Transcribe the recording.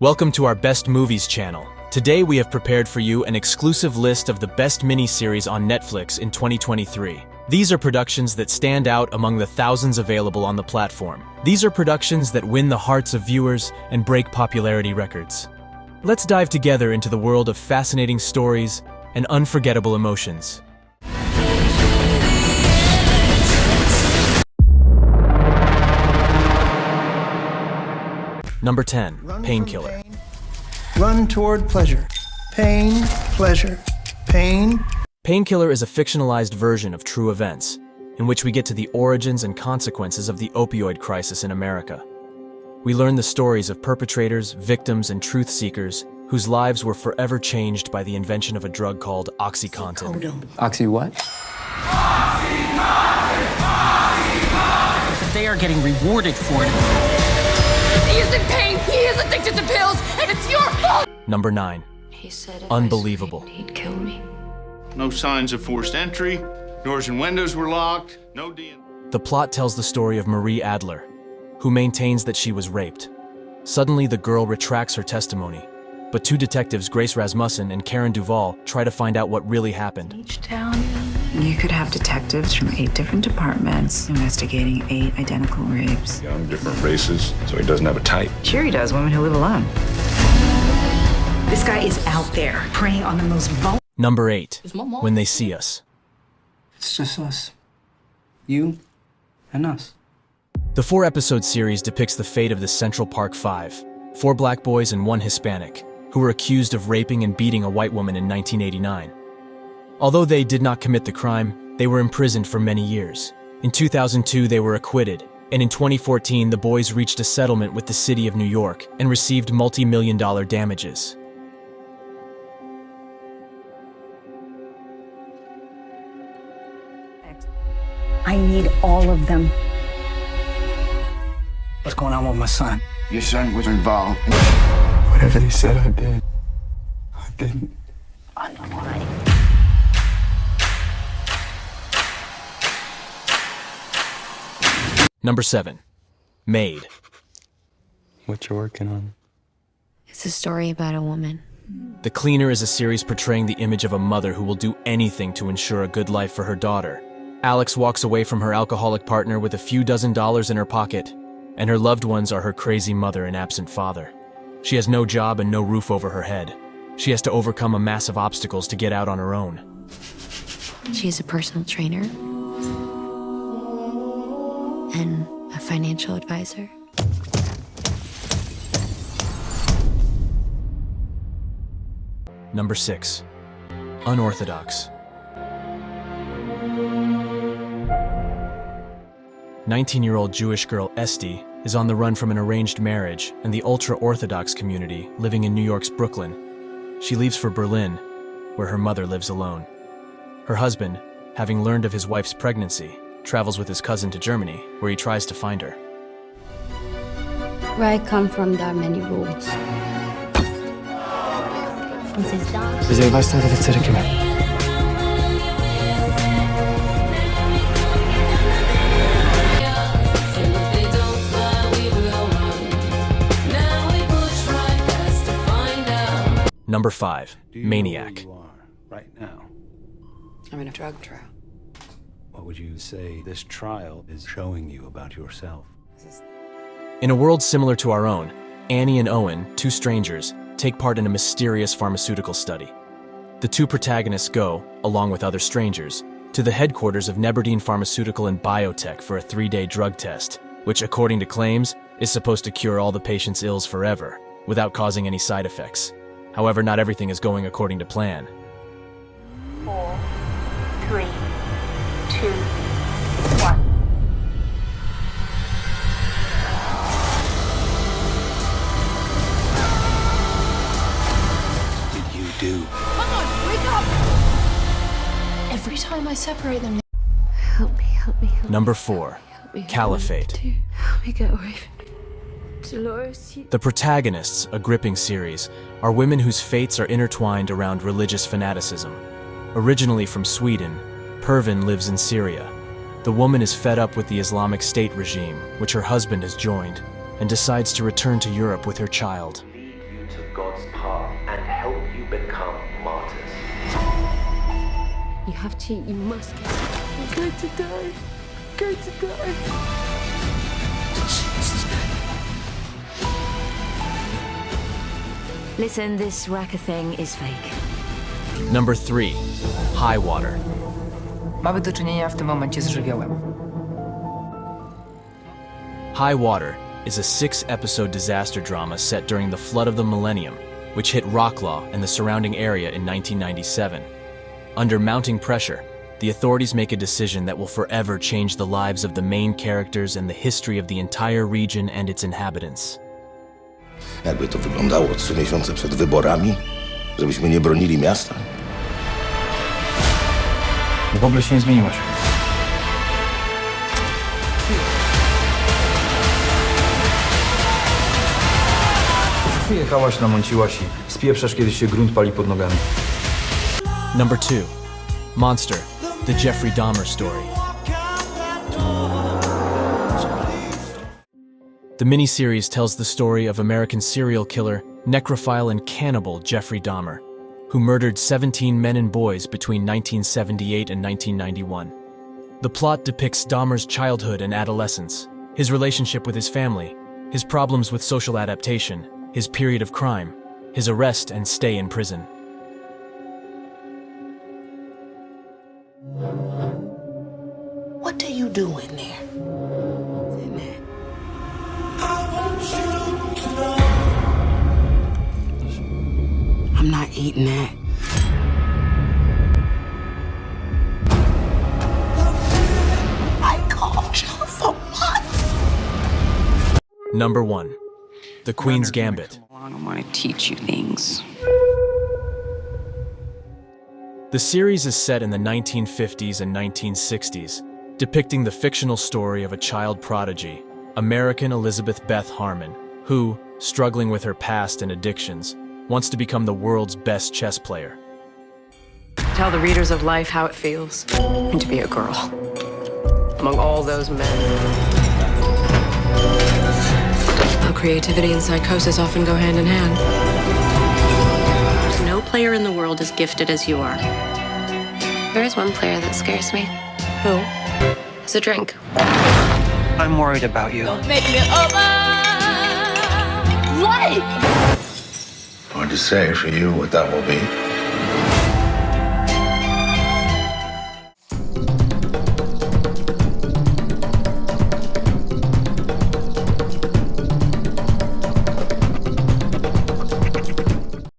Welcome to our Best Movies channel. Today we have prepared for you an exclusive list of the best miniseries on Netflix in 2023. These are productions that stand out among the thousands available on the platform. These are productions that win the hearts of viewers and break popularity records. Let's dive together into the world of fascinating stories and unforgettable emotions. Number 10, Painkiller. Run toward pleasure. Pain, pleasure, pain. Painkiller is a fictionalized version of true events, in which we get to the origins and consequences of the opioid crisis in America. We learn the stories of perpetrators, victims, and truth seekers whose lives were forever changed by the invention of a drug called OxyContin. Oxy what? They are getting rewarded for it. He is in pain, he is addicted to pills, and it's your fault! Number 9, He said Unbelievable. he'd kill me. No signs of forced entry, doors and windows were locked, no DNA. The plot tells the story of Marie Adler, who maintains that she was raped. Suddenly, the girl retracts her testimony, but two detectives, Grace Rasmussen and Karen Duvall, try to find out what really happened. Each town, you could have detectives from 8 different departments investigating 8 identical rapes. Young, different races, so he doesn't have a type. Sure he does, women who live alone. This guy is out there preying on the most vulnerable. Number 8, When They See Us. It's just us. You and us. The 4-episode series depicts the fate of the Central Park Five, 4 black boys and 1 Hispanic, who were accused of raping and beating a white woman in 1989. Although they did not commit the crime, they were imprisoned for many years. In 2002, they were acquitted, and in 2014, the boys reached a settlement with the city of New York and received multi-million-dollar damages. I need all of them. What's going on with my son? Your son was involved. Whatever they said I did, I didn't. Number 7, Maid. What you working on? It's a story about a woman. The Cleaner is a series portraying the image of a mother who will do anything to ensure a good life for her daughter. Alex walks away from her alcoholic partner with a few dozen dollars in her pocket, and her loved ones are her crazy mother and absent father. She has no job and no roof over her head. She has to overcome a massive obstacles to get out on her own. She is a personal trainer and a financial advisor. Number 6, Unorthodox. 19-year-old Jewish girl Esty is on the run from an arranged marriage and the ultra-Orthodox community living in New York's Brooklyn. She leaves for Berlin, where her mother lives alone. Her husband, having learned of his wife's pregnancy, travels with his cousin to Germany, where he tries to find her. Where I come from, there are many rules. Bize başta da bitirek. Number 5, Maniac. Who you are right now? I'm in a drug trial. What would you say this trial is showing you about yourself? In a world similar to our own, Annie and Owen, 2 strangers, take part in a mysterious pharmaceutical study. The 2 protagonists go, along with other strangers, to the headquarters of Neberdine Pharmaceutical and Biotech for a 3-day drug test, which, according to claims, is supposed to cure all the patient's ills forever, without causing any side effects. However, not everything is going according to plan. 4, 3, 2, 1. What did you do? Come on, wake up! Every time I separate them, help me, help me, help me. Number 4, Caliphate. Help me get away from me. Dolores, The protagonists, a gripping series, are women whose fates are intertwined around religious fanaticism. Originally from Sweden, Pervin lives in Syria. The woman is fed up with the Islamic State regime, which her husband has joined, and decides to return to Europe with her child. to God's path and help you become martyrs. You have to, you must get. You're going to die. You're going to die. Listen, this Raka thing is fake. Number 3. High Water. Mamy do czynienia w tym momencie z żywiołem. High Water is a 6-episode disaster drama set during the flood of the millennium, which hit Rocklaw and the surrounding area in 1997. Under mounting pressure, the authorities make a decision that will forever change the lives of the main characters and the history of the entire region and its inhabitants. Jakby to wyglądało 3 miesiące przed wyborami, żebyśmy nie bronili miasta. W ogóle się nie zmieniłaś. Przyjechałaś, namąciłaś i spieprzasz, kiedy się grunt pali pod nogami. Number 2. Monster, the Jeffrey Dahmer story. The miniseries tells the story of American serial killer, necrophile, and cannibal Jeffrey Dahmer, who murdered 17 men and boys between 1978 and 1991. The plot depicts Dahmer's childhood and adolescence, his relationship with his family, his problems with social adaptation, his period of crime, his arrest and stay in prison. What are you doing there? I'm not eating that. I called you for months. Number 1. The Queen's Gambit. I want to teach you things. The series is set in the 1950s and 1960s, depicting the fictional story of a child prodigy, American Elizabeth Beth Harmon, who, struggling with her past and addictions, wants to become the world's best chess player. Tell the readers of life how it feels to be a girl among all those men. How creativity and psychosis often go hand in hand. No player in the world as gifted as you are. There is one player that scares me. Who? It's a drink. I'm worried about you. Don't make me over. What? Hard to say for you what that will be.